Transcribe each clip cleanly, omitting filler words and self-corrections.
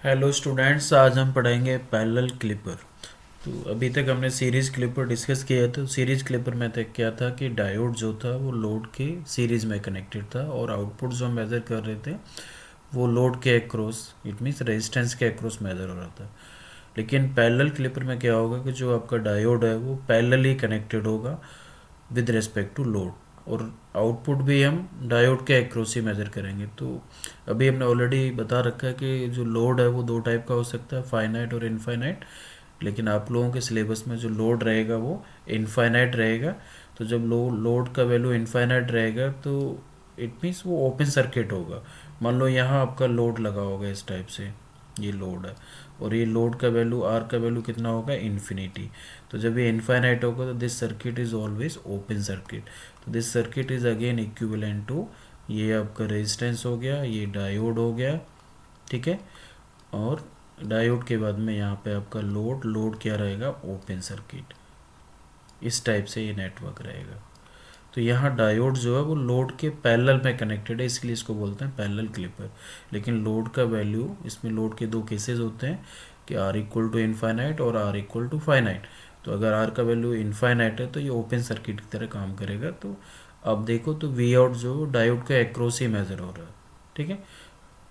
Hello students, आज हम पढ़ेंगे पैरेलल क्लिपर। तो अभी तक हमने सीरीज क्लिपर डिस्कस किया था। सीरीज क्लिपर में तक क्या था कि डायोड जो था वो लोड के सीरीज में कनेक्टेड था और आउटपुट जो हम मेज़र कर रहे थे वो लोड के अक्रॉस, इट मीन्स रेजिस्टेंस के अक्रॉस मेज़र हो रहा था। लेकिन पैरेलल क्लिपर में क्या होगा कि जो आपका डायोड है वो पैरेलली कनेक्टेड होगा विद रिस्पेक्ट टू लोड, और आउटपुट भी हम डायोड के अक्रॉस ही मेजर करेंगे। तो अभी हमने ऑलरेडी बता रखा है कि जो लोड है वो दो टाइप का हो सकता है, फाइनाइट और इनफाइनाइट। लेकिन आप लोगों के सिलेबस में जो लोड रहेगा वो इनफाइनाइट रहेगा। तो जब लोड का वैल्यू इनफाइनाइट रहेगा तो इट मीन्स वो ओपन सर्किट होगा। मान लो यहाँ आपका लोड लगा होगा इस टाइप से, ये लोड है और ये लोड का वैल्यू आर का वैल्यू कितना होगा, इन्फिनिटी। तो जब ये इनफाइनाइट होगा तो this circuit is always open circuit. तो this circuit is again equivalent to, ये आपका रेजिस्टेंस हो गया, ये डायोड हो गया, ठीक है। और डायोड के बाद में यहाँ पे आपका लोड, लोड क्या रहेगा, ओपन सर्किट। इस टाइप से ये नेटवर्क रहेगा। तो यहाँ डायोड जो है वो लोड के पैरेलल में कनेक्टेड है, इसलिए इसको बोलते हैं पैरेलल क्लिपर। लेकिन लोड का वैल्यू, इसमें लोड के दो केसेस होते हैं कि आर इक्वल टू इनफाइनाइट और आर इक्वल टू फाइनाइट। तो अगर आर का वैल्यू इनफाइनाइट है तो ये ओपन सर्किट की तरह काम करेगा। तो अब देखो तो वी आउट जो डायोड के अक्रॉस ही मेजर हो रहा है, ठीक है।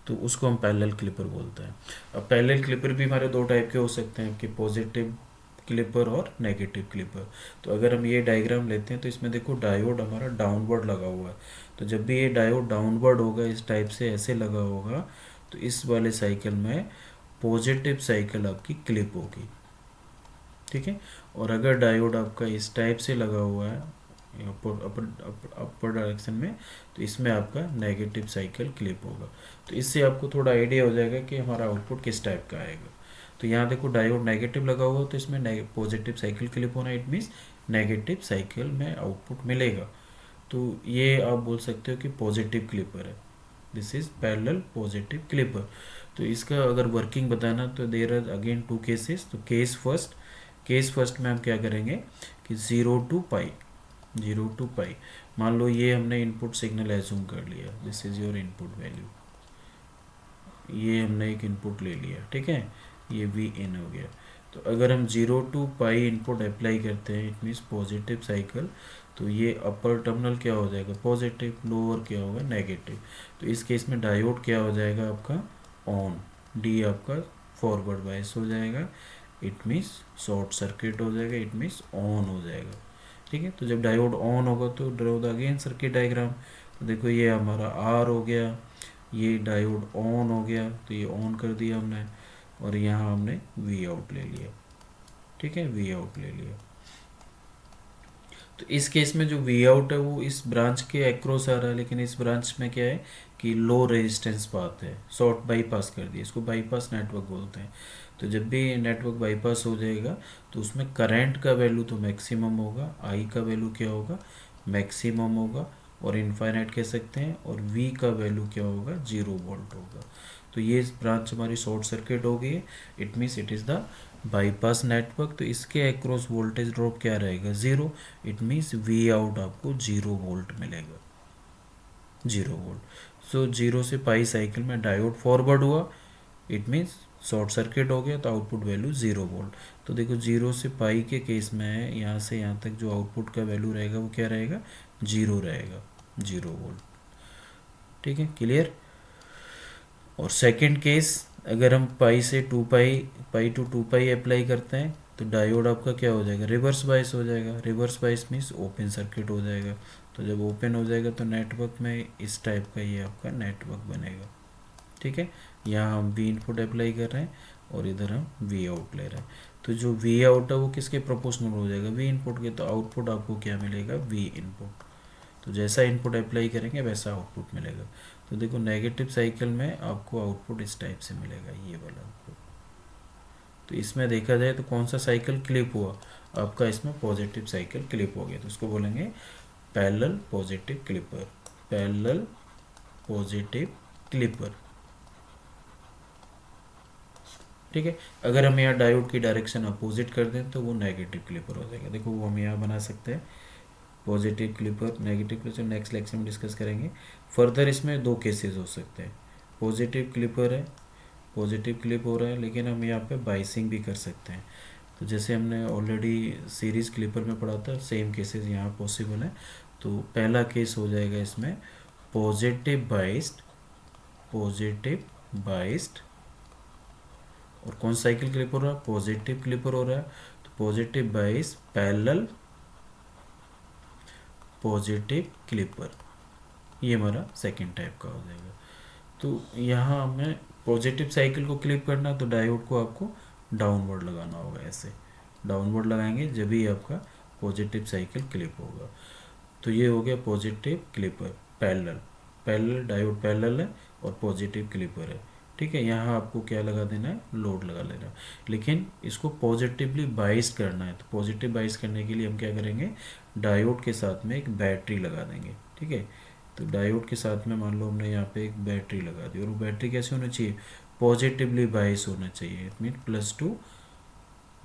तो उसको हम पैरेलल क्लिपर बोलते हैं। अब पैरेलल क्लिपर भी हमारे दो टाइप के हो सकते हैं कि पॉजिटिव क्लिपर और नेगेटिव क्लिपर। तो अगर हम ये डायग्राम लेते हैं तो इसमें देखो डायोड हमारा डाउनवर्ड लगा हुआ है। तो जब भी ये डायोड डाउनवर्ड होगा, इस टाइप से ऐसे लगा होगा, तो इस वाले साइकिल में पॉजिटिव साइकिल आपकी क्लिप होगी, ठीक है। और अगर डायोड आपका इस टाइप से लगा हुआ है अपर डायरेक्शन में, तो इसमें आपका नेगेटिव साइकिल क्लिप होगा। तो इससे आपको थोड़ा आइडिया हो जाएगा कि हमारा आउटपुट किस टाइप का आएगा। तो यहाँ देखो डायोड नेगेटिव लगा हुआ तो इसमें पॉजिटिव साइकिल क्लिप होना, इट मीन्स नेगेटिव साइकिल में आउटपुट मिलेगा। तो ये आप बोल सकते हो कि पॉजिटिव क्लिपर है, this is parallel positive clipper. तो इसका अगर वर्किंग बताना तो there are again two cases. तो केस फर्स्ट में हम क्या करेंगे कि zero to pi, zero to pi, मान लो ये हमने इनपुट सिग्नल एज्यूम कर लिया, this is your input value, ये हमने एक इनपुट ले लिया, ठीक है, ये वी इन हो गया। तो अगर हम zero to pi input apply करते हैं, इट मीन्स पॉजिटिव साइकिल, तो ये अपर टर्मिनल क्या हो जाएगा, पॉजिटिव, लोअर क्या होगा, नेगेटिव। तो इस केस में डायोड क्या हो जाएगा आपका, ऑन, डी आपका फॉरवर्ड बायस हो जाएगा, इट मीन्स शॉर्ट सर्किट हो जाएगा, इट मीन्स ऑन हो जाएगा, ठीक है। तो जब डायोड ऑन होगा तो draw the again circuit diagram. तो देखो ये हमारा आर हो गया, ये डायोड ऑन हो गया तो ये ऑन कर दिया हमने, और यहाँ हमने वी आउट ले लिया, ठीक है, वी आउट ले लिया। तो इस केस में जो वी आउट है वो इस ब्रांच के अक्रॉस आ रहा है, लेकिन इस ब्रांच में क्या है कि लो रेजिस्टेंस पाथ है, शॉर्ट बाईपास कर दिया, इसको बाईपास नेटवर्क बोलते हैं। तो जब भी नेटवर्क बाईपास हो जाएगा तो उसमें करंट का वैल्यू तो मैक्सिमम होगा, आई का वैल्यू क्या होगा, मैक्सिमम होगा, और इनफाइनाइट कह सकते हैं, और वी का वैल्यू क्या होगा, 0 वोल्ट होगा। तो ये ब्रांच हमारी शॉर्ट सर्किट हो गई है, it means it is the bypass network. तो इसके अक्रॉस वोल्टेज ड्रॉप क्या रहेगा, 0, इट मीन्स वी आउट आपको 0 वोल्ट मिलेगा, 0 वोल्ट। सो 0 से पाई साइकिल में डायोड फॉरवर्ड हुआ, इट मीन्स शॉर्ट सर्किट हो गया, तो आउटपुट वैल्यू 0 वोल्ट। तो देखो 0 से पाई के केस में यहाँ से यहाँ तक जो आउटपुट का वैल्यू रहेगा वो क्या रहेगा, 0 रहेगा, 0 वोल्ट, ठीक है, क्लियर। और सेकंड केस, अगर हम पाई से two pi, pi to two pi apply करते हैं तो डायोड आपका क्या हो जाएगा, रिवर्स बायस हो जाएगा। Reverse bias means open circuit हो जाएगा। तो जब ओपन हो जाएगा तो नेटवर्क में इस टाइप का ये आपका नेटवर्क बनेगा, ठीक है। यहाँ हम वी इनपुट अप्लाई कर रहे हैं और इधर हम वी आउट ले रहे हैं। तो जो वी आउट है वो किसके प्रोपोर्शनल हो जाएगा, वी इनपुट के। तो आउटपुट आपको क्या मिलेगा, वी इनपुट। तो जैसा इनपुट अप्लाई करेंगे वैसा आउटपुट मिलेगा। तो देखो नेगेटिव साइकिल में आपको आउटपुट इस टाइप से मिलेगा, ये वाला आउटपुट। तो इसमें देखा जाए तो कौन सा साइकिल क्लिप हुआ आपका, इसमें पॉजिटिव साइकिल क्लिप हो गया, तो उसको बोलेंगे parallel positive clipper, parallel positive clipper, ठीक है। अगर हम यहाँ डायोड की डायरेक्शन अपोजिट कर दें तो वो नेगेटिव क्लिपर हो जाएगा। देखो वो हम यहाँ बना सकते हैं positive clipper, negative clipper, next lecture में डिस्कस करेंगे। फर्दर इसमें दो केसेस हो सकते हैं, पॉजिटिव क्लिपर है पॉजिटिव क्लिप हो रहा है, लेकिन हम यहाँ पे बाइसिंग भी कर सकते हैं। तो जैसे हमने ऑलरेडी सीरीज़ क्लिपर में पढ़ा था, सेम केसेस यहाँ पॉसिबल है। तो पहला केस हो जाएगा इसमें पॉजिटिव बाइस्ड, पॉजिटिव बाइस्ड, और कौन साइकिल क्लिप हो रहा है, पॉजिटिव क्लिपर हो रहा है, तो पॉजिटिव बाइस पैरेलल पॉजिटिव क्लिपर, ये हमारा सेकंड टाइप का हो जाएगा। तो यहाँ हमें पॉजिटिव साइकिल को क्लिप करना है, तो डायोड को आपको डाउनवर्ड लगाना होगा, ऐसे डाउनवर्ड लगाएंगे जब भी आपका पॉजिटिव साइकिल क्लिप होगा। तो ये हो गया positive clipper parallel, parallel diode parallel है और पॉजिटिव क्लिपर है। ठीक है, यहाँ आपको क्या लगा देना है, लोड लगा लेना है, लेकिन इसको पॉजिटिवली बाइस करना है। तो पॉजिटिव बाइस करने के लिए हम क्या करेंगे, डायोड के साथ में एक बैटरी लगा देंगे। ठीक है, तो डायोड के साथ में मान लो हमने यहाँ पे एक बैटरी लगा दी, और वो बैटरी कैसे होनी चाहिए, पॉजिटिवली बाइस होना चाहिए, इट मीन +2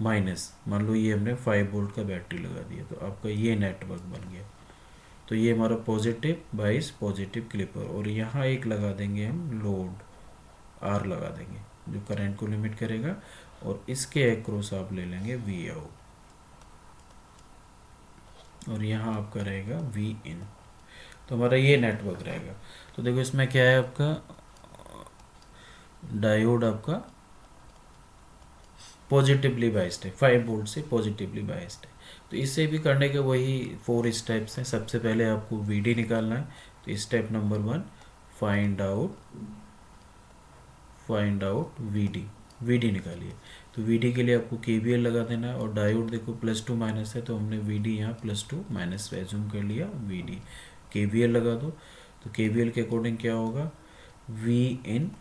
माइनस। मान लो ये हमने 5 वोल्ट का बैटरी लगा दिया, तो आपका ये नेटवर्क बन गया। तो ये हमारा पॉजिटिव बाइस पॉजिटिव क्लिपर, और यहाँ एक लगा देंगे हम लोड आर लगा देंगे जो करंट को लिमिट करेगा, और इसके अक्रॉस आप ले लेंगे वी आउट, और यहाँ आपका रहेगा वी इन। तो हमारा ये नेटवर्क रहेगा। तो देखो इसमें क्या है, आपका डायोड आपका पॉजिटिवली बाइस्ड है, 5 वोल्ट से पॉजिटिवली बाइस्ड है। तो इससे भी करने के वही 4 स्टेप्स हैं। सबसे पहले आपको वीडी निकालना है। तो step number 1, find out VD, VD निकालिए। तो वीडी के लिए आपको केवीएल लगा देना है, और डायोड देखो +2 माइनस है, तो हमने वीडी यहाँ +2 माइनस एज्यूम कर लिया, वीडी केवीएल लगा दो। तो केवीएल के अकॉर्डिंग क्या होगा, वी इन,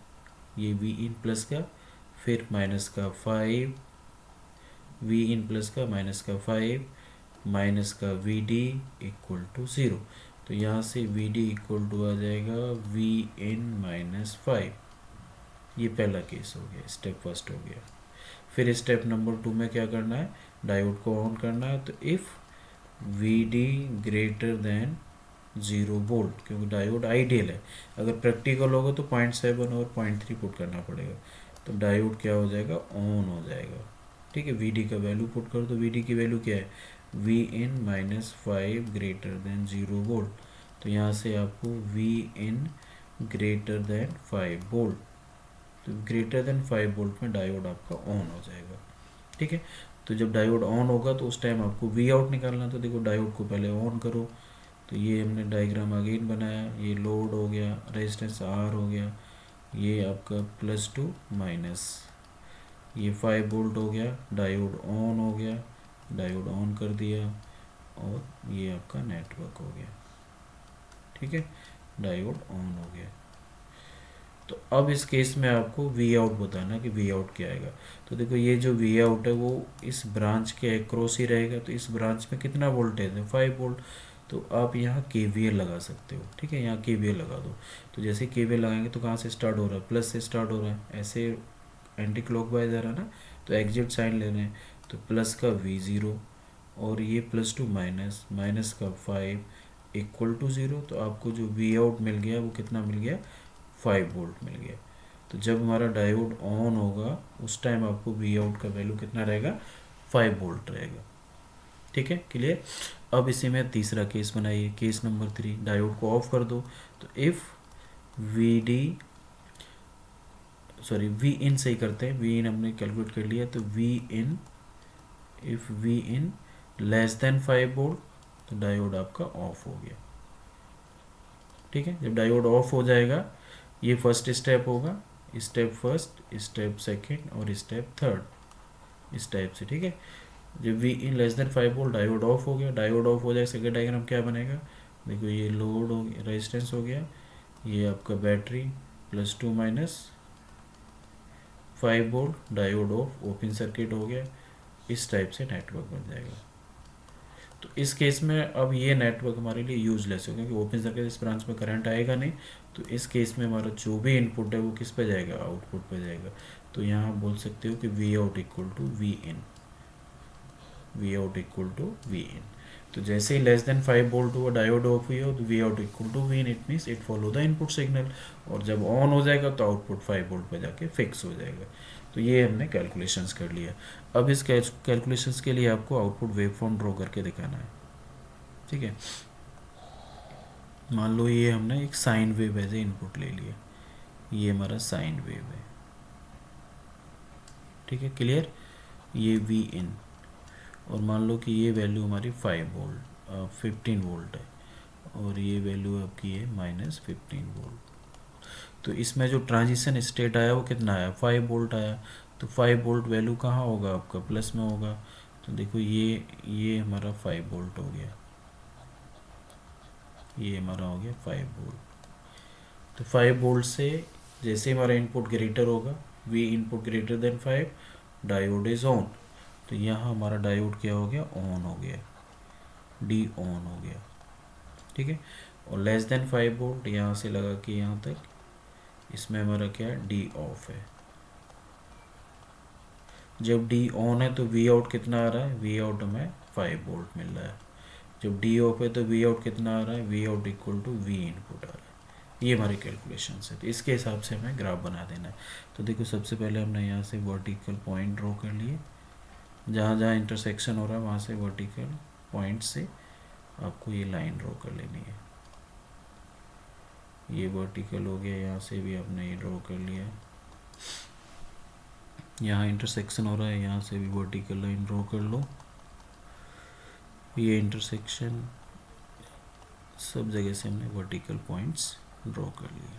ये वी इन प्लस का, फिर माइनस का 5, वी इन प्लस का माइनस का 5, माइनस का वी डी इक्वल टू 0। तो यहाँ से वी डी इक्वल टू आ जाएगा वी इन -5। ये पहला केस हो गया, स्टेप फर्स्ट हो गया। फिर स्टेप नंबर 2 में क्या करना है, डायोड को ऑन करना है। तो if V D greater than 0 volt, क्योंकि डायोड आइडियल है, अगर प्रैक्टिकल होगा तो 0.7 और 0.3 पुट करना पड़ेगा। तो डायोड क्या हो जाएगा, ऑन हो जाएगा। ठीक है, वी डी का वैल्यू पुट करो। तो वी डी की वैल्यू क्या है, V in -5 greater than 0 volt. तो यहाँ से आपको V in greater than 5 volt, तो ग्रेटर देन 5 वोल्ट में डायोड आपका ऑन हो जाएगा। ठीक है, तो जब डायोड ऑन होगा तो उस टाइम आपको वी आउट निकालना। तो देखो डायोड को पहले ऑन करो। तो ये हमने डायग्राम अगेन बनाया, ये लोड हो गया, रेजिस्टेंस आर हो गया, ये आपका +2 माइनस, ये 5 वोल्ट हो गया, डायोड ऑन हो गया, डायोड ऑन कर दिया, और ये आपका नेटवर्क हो गया। ठीक है, डायोड ऑन हो गया। तो अब इस केस में आपको वी आउट बताना कि वी आउट क्या आएगा। तो देखो ये जो वी आउट है वो इस ब्रांच के अक्रॉस ही रहेगा। तो इस ब्रांच में कितना वोल्टेज है, 5 वोल्ट। तो आप यहाँ केवीएल लगा सकते हो। ठीक है, यहाँ केवीएल लगा दो। तो जैसे केवीएल लगाएंगे तो कहाँ से स्टार्ट हो रहा है, प्लस से स्टार्ट हो रहा है, ऐसे एंटी क्लॉकवाइज आ रहा है ना, तो एग्जिट साइन ले रहे हैं। तो प्लस का V0, और ये +2 माइनस, माइनस का 5 इक्वल टू 0। तो आपको जो वी आउट मिल गया वो कितना मिल गया, 5 वोल्ट मिल गया। तो जब हमारा डायोड ऑन होगा उस टाइम आपको वी आउट का वैल्यू कितना रहेगा, 5 वोल्ट रहेगा। ठीक है, क्लियर। अब इसी में तीसरा केस बनाइए, केस नंबर 3, डायोड को ऑफ कर दो। तो if V D, sorry V in से ही करते हैं, वी इन हमने कैलकुलेट कर लिया। तो V in, if V in less than 5 volt, तो डायोड आपका ऑफ हो गया। ठीक है, जब डायोड ऑफ हो जाएगा, ये फर्स्ट स्टेप होगा, स्टेप फर्स्ट, स्टेप सेकंड और स्टेप थर्ड, इस टाइप से। ठीक है, जब V in less than 5 volt, diode off हो गया। डायोड ऑफ हो जाए, सेकंड डायग्राम क्या बनेगा, देखो ये लोड हो गया, रेजिस्टेंस हो गया, ये आपका battery +2 minus 5 volt, diode of, open circuit हो गया। इस टाइप से नेटवर्क बन जाएगा। तो इस केस में अब ये नेटवर्क हमारे लिए यूजलेस हो, क्योंकि ओपन सर्किट इस ब्रांच में करंट आएगा नहीं। तो इस केस में हमारा जो भी इनपुट है वो किस पे जाएगा, आउटपुट पे जाएगा। तो यहाँ बोल सकते हो कि V out equal to V in, V out equal to V in. तो जैसे ही लेस देन 5 वोल्ट हुआ, डायोड ऑफ हुई हो, तो V out equal to V in, it means it follow the input signal. और जब ऑन हो जाएगा तो आउटपुट 5 वोल्ट पे जाके फिक्स हो जाएगा। तो ये हमने कैलकुलेशंस कर लिया। अब इस कैलकुलेशंस के लिए आपको आउटपुट वेव फॉर्म ड्रॉ करके दिखाना है। ठीक है, मान लो ये हमने एक sine wave as a input ले लिया, ये हमारा साइन वेव है। ठीक है, क्लियर। ये वी इन, और मान लो कि ये वैल्यू हमारी 15 वोल्ट है, और ये वैल्यू आपकी है -15 वोल्ट। तो इसमें जो ट्रांजिशन स्टेट आया वो कितना आया, 5 वोल्ट आया। तो 5 वोल्ट वैल्यू कहाँ होगा आपका, प्लस में होगा। तो देखो ये हमारा 5 वोल्ट हो गया, ये हमारा हो गया 5 वोल्ट। तो 5 वोल्ट से जैसे हमारा इनपुट ग्रेटर होगा, we input greater than 5, diode is on. तो यहाँ हमारा डायोड क्या हो गया, ऑन हो गया, डी ऑन हो गया। ठीक है, और लेस देन 5 वोल्ट यहाँ से लगा कि यहाँ तक, इसमें हमारा क्या है, डी ऑफ है। जब डी ऑन है तो वी आउट कितना आ रहा है, वी आउट हमें 5 वोल्ट मिल रहा है। जब डी ऑफ है तो वी आउट कितना आ रहा है, V out equal to V input आ रहा है। ये हमारी कैलकुलेशन है। तो इसके हिसाब से हमें ग्राफ बना देना है। तो देखो सबसे पहले हमने यहाँ से वर्टिकल पॉइंट ड्रॉ कर लिए, जहाँ जहाँ इंटरसेक्शन हो रहा है वहाँ से वर्टिकल पॉइंट से आपको ये लाइन ड्रॉ कर लेनी है। ये वर्टिकल हो गया, यहाँ से भी आपने ये ड्रॉ कर लिया, यहाँ इंटरसेक्शन हो रहा है, यहाँ से भी वर्टिकल लाइन ड्रॉ कर लो। ये इंटरसेक्शन, सब जगह से हमने वर्टिकल पॉइंट्स ड्रॉ कर लिए।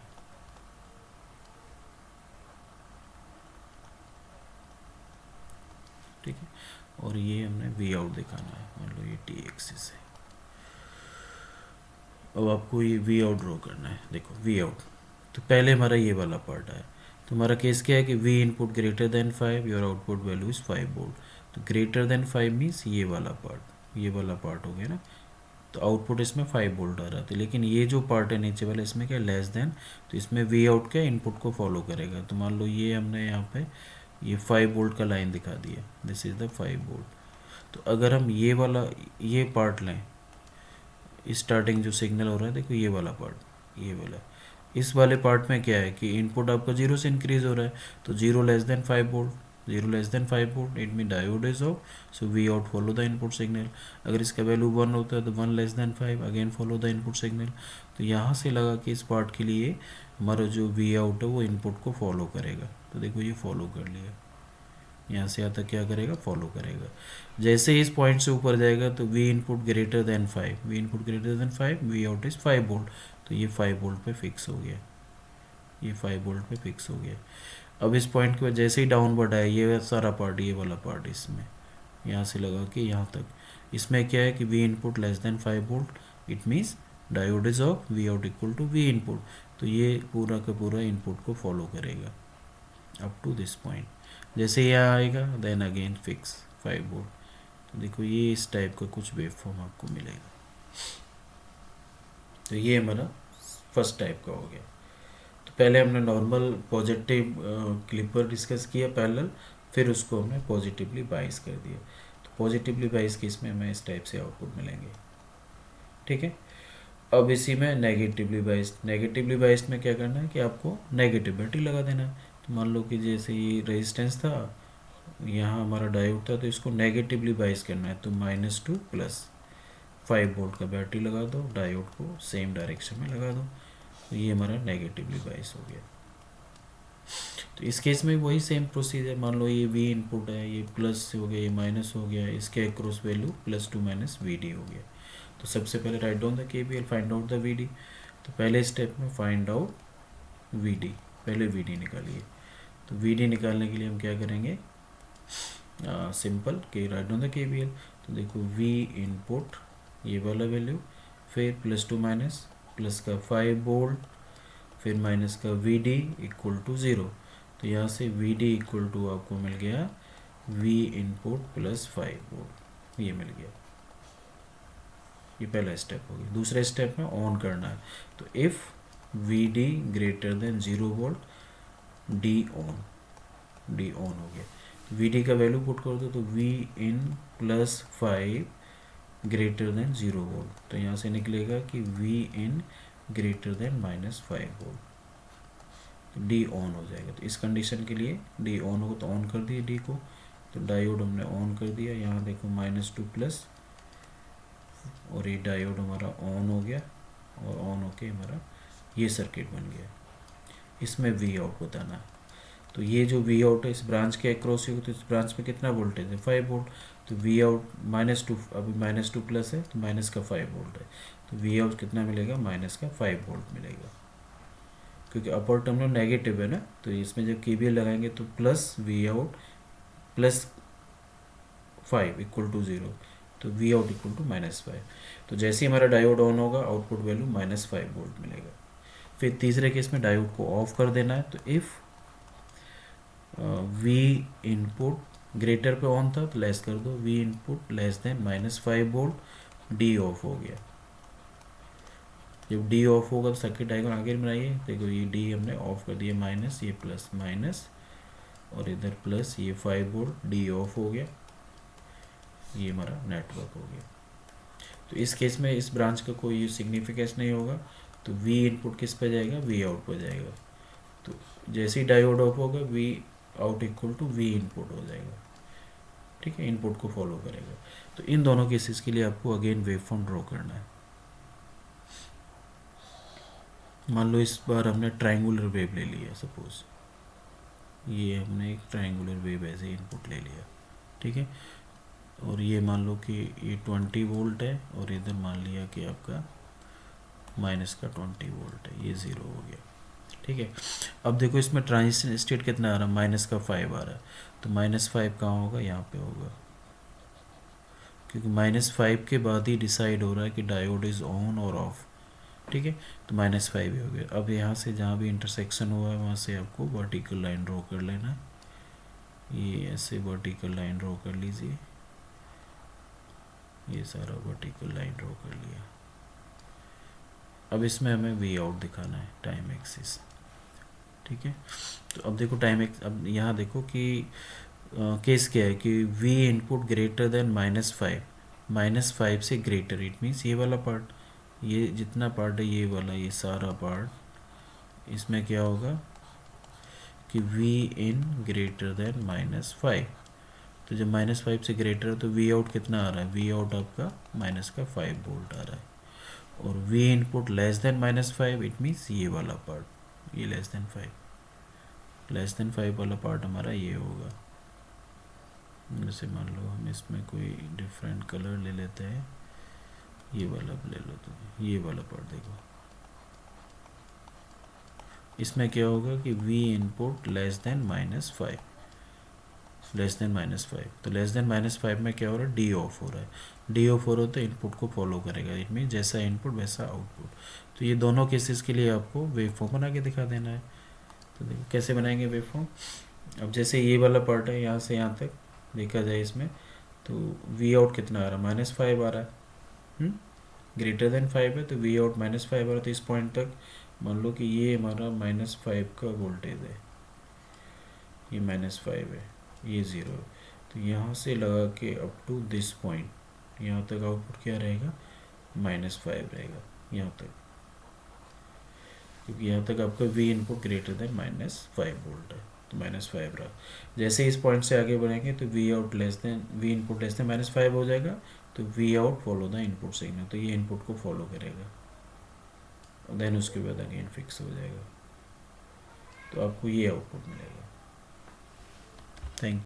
ठीक है, और ये हमने वी आउट दिखाना है, मान लो ये टी एक्सिस है। अब आपको ये वी आउट ड्रॉ करना है। देखो वी आउट, तो पहले हमारा ये वाला पार्ट है। तो हमारा केस क्या है कि V input greater than 5, your output value is 5 volt. तो ग्रेटर देन 5 मीन्स ये वाला पार्ट, ये वाला पार्ट हो गया ना। तो आउटपुट इसमें 5 वोल्ट आ रहा था, लेकिन ये जो पार्ट है नीचे वाला, इसमें क्या लेस देन, तो इसमें वी आउट क्या इनपुट को फॉलो करेगा। तो मान लो ये हमने यहाँ पे ये 5 वोल्ट का लाइन दिखा दिया, दिस इज़ द 5 वोल्ट। तो अगर हम ये वाला ये पार्ट लें, स्टार्टिंग जो सिग्नल हो रहा है, देखो ये वाला पार्ट, ये वाला, इस वाले पार्ट में क्या है कि इनपुट आपका 0 से इंक्रीज हो रहा है। तो 0 less than 5 volt, 0 less than 5 volt, it mean diode is off, so V out follow the input signal. अगर इसका वैल्यू 1 होता है तो 1 less than 5, again follow the input signal. तो यहाँ से लगा कि इस पार्ट के लिए हमारा जो वी आउट है वो इनपुट को फॉलो करेगा। तो देखो ये फॉलो कर लिया, यहाँ से यहाँ तक क्या करेगा, फॉलो करेगा। जैसे ही इस पॉइंट से ऊपर जाएगा तो V input greater than 5, V input greater than 5, V out is 5 volt. तो ये 5 वोल्ट पे फिक्स हो गया, ये 5 वोल्ट पे फिक्स हो गया। अब इस पॉइंट के बाद जैसे ही डाउनवर्ड आया, ये सारा पार्ट, ये वाला पार्ट, इसमें यहाँ से लगा कि यहाँ तक, इसमें क्या है कि V input less than 5 volt, it means diode is off, V out equal to V input. तो ये पूरा का पूरा इनपुट को फॉलो करेगा अप टू दिस पॉइंट। जैसे यहाँ आएगा देन अगेन फिक्स 5 वोल्ट। तो देखो ये इस टाइप का कुछ वेव फॉर्म आपको मिलेगा। तो ये हमारा फर्स्ट टाइप का हो गया। तो पहले हमने नॉर्मल पॉजिटिव क्लिपर डिस्कस किया पैरेलल, फिर उसको हमने पॉजिटिवली बाइस कर दिया। तो पॉजिटिवली बाइस केस में हमें इस टाइप से आउटपुट मिलेंगे। ठीक है, अब इसी में नेगेटिवली बाइस्ड में क्या करना है कि आपको नेगेटिव बैटरी लगा देना है। तो मान लो कि जैसे ये रेजिस्टेंस था, यहाँ हमारा डायोड था, तो इसको नेगेटिवली बाइस करना है। तो -2 प्लस 5 वोल्ट का बैटरी लगा दो, डायोड को सेम डायरेक्शन में लगा दो। तो ये हमारा नेगेटिवली बाइस हो गया। तो इस केस में वही सेम प्रोसीजर, मान लो ये वी इनपुट है, ये प्लस हो गया, ये माइनस हो गया, इसके अक्रॉस वैल्यू +2 - VD हो गया। तो सबसे पहले write down the KVL, find out the VD। तो पहले स्टेप में फाइंड आउट VD, पहले VD निकालिए। तो VD निकालने के लिए हम क्या करेंगे, सिंपल कि राइट डाउन द KVL। तो देखो V इनपुट ये वाला वैल्यू, फिर +2 प्लस का 5 वोल्ट, फिर माइनस का VD इक्वल टू 0। तो यहाँ से VD इक्वल टू आपको मिल गया V इनपुट प्लस 5 वोल्ट, ये मिल गया। ये पहला स्टेप हो गया। दूसरे स्टेप में ऑन करना है। तो if VD greater than 0 volt, D on हो गया। VD का वैल्यू पुट कर दो, तो V in plus 5 greater than 0 volt, तो यहाँ से निकलेगा कि V in greater than -5 volt, D on हो जाएगा। तो इस कंडीशन के लिए डी ऑन हो तो ऑन कर दिए डी को, तो डायोड हमने ऑन कर दिया। यहाँ देखो -2 प्लस, और ये डायोड हमारा ऑन हो गया, और ऑन होके हमारा ये सर्किट बन गया। इसमें वी आउट बताना है। तो ये जो वी आउट है इस ब्रांच के अक्रॉस ही, तो इस ब्रांच में कितना वोल्टेज है 5 वोल्ट, तो वी आउट -2, अभी -2 प्लस है तो माइनस का 5 वोल्ट है, तो वी आउट कितना मिलेगा -5 वोल्ट मिलेगा। क्योंकि अपर टर्मिनल नेगेटिव है ना, तो इसमें जब केवीएल लगाएंगे तो plus V out plus 5 equal to 0, तो वी आउट इक्वल टू -5। तो जैसे ही हमारा डायोड ऑन होगा आउटपुट वैल्यू -5 वोल्ट मिलेगा। फिर तीसरे केस में डायोड को ऑफ कर देना है, तो इफ़ वी इनपुट ग्रेटर पे ऑन था तो लेस कर दो, we input less than -5 volt, D of हो गया। जब डी ऑफ होगा तो सर्किट डायग्राम आगे बनाइए, देखो ये डी हमने ऑफ कर दिया, माइनस ये प्लस माइनस, और इधर प्लस ये 5 वोल्ट, डी ऑफ हो गया, ये हमारा नेटवर्क हो गया। तो इस केस में इस ब्रांच का कोई सिग्निफिकेंस नहीं होगा, तो वी इनपुट किस पे जाएगा, वी आउट पे जाएगा। तो जैसे ही डायोड ऑफ होगा V out equal to V input हो जाएगा, ठीक है, इनपुट को फॉलो करेगा। तो इन दोनों केसेस के लिए आपको अगेन वेव फॉर्म ड्रॉ करना है। मान लो इस बार हमने ट्रायंगुलर वेव ले लिया, सपोज ये हमने एक ट्रायंगुलर वेव ऐसे इनपुट ले लिया, ठीक है, और ये मान लो कि ये 20 वोल्ट है, और इधर मान लिया कि आपका -20 वोल्ट है, ये 0 हो गया, ठीक है। अब देखो इसमें ट्रांजिशन स्टेट कितना आ रहा है, -5 आ रहा है, तो -5 कहाँ होगा, यहाँ पे होगा, क्योंकि -5 के बाद ही डिसाइड हो रहा है कि डायोड इज़ ऑन और ऑफ, ठीक है, तो -5 ही हो गया। अब यहाँ से जहाँ भी इंटरसेक्शन हुआ है वहाँ से आपको वर्टिकल लाइन ड्रॉ कर लेना है, ये ऐसे वर्टिकल लाइन ड्रॉ कर लीजिए, ये सारा वर्टिकल लाइन ड्रॉ कर लिया। अब इसमें हमें वी आउट दिखाना है टाइम एक्सिस, ठीक है। तो अब देखो टाइम एक्स, अब यहाँ देखो कि केस क्या है कि वी इनपुट ग्रेटर देन -5 से ग्रेटर, इट मीन्स ये वाला पार्ट, ये जितना पार्ट है ये वाला, ये सारा पार्ट, इसमें क्या होगा कि वी इन ग्रेटर देन -5। तो जब -5 से ग्रेटर है तो वी आउट कितना आ रहा है, वी आउट आपका -5 वोल्ट आ रहा है, और we input less than -5, it means ये वाला पार्ट, ये लेस देन 5 वाला पार्ट हमारा ये होगा। जैसे मान लो हम इसमें कोई डिफरेंट कलर ले लेते हैं, ये वाला ले लो, तो ये वाला पार्ट देखो, इसमें क्या होगा कि v इनपुट लेस देन -5, तो लेस देन -5 में क्या हो रहा है, डी ऑफ हो रहा है, डी ऑफ हो रहा है तो इनपुट को फॉलो करेगा, इट मीन जैसा इनपुट वैसा आउटपुट। तो ये दोनों केसेस के लिए आपको वेव फॉर्म बना के दिखा देना है। तो देखो कैसे बनाएंगे वेव फॉर्म। अब जैसे ये वाला पार्ट है, यहाँ से यहाँ तक देखा जाए इसमें, तो वी आउट कितना आ रहा है, -5 आ रहा है, ग्रेटर देन 5 है तो वी आउट -5 आ रहा है। तो इस पॉइंट तक मान लो कि ये हमारा -5 का वोल्टेज है, ये -5 है, ये 0 है, तो यहाँ से लगा के अप टू दिस पॉइंट यहाँ तक आउटपुट क्या रहेगा, -5 रहेगा यहाँ तक, क्योंकि यहाँ तक आपका we input greater than -5 volt है, तो -5 रहा। जैसे इस पॉइंट से आगे बढ़ेंगे तो V out less than, V input less than -5 हो जाएगा, तो V out follow the input signal, तो ये इनपुट को फॉलो करेगा, देन उसके बाद अगेन फिक्स हो जाएगा, तो आपको ये आउटपुट मिलेगा। Thank you.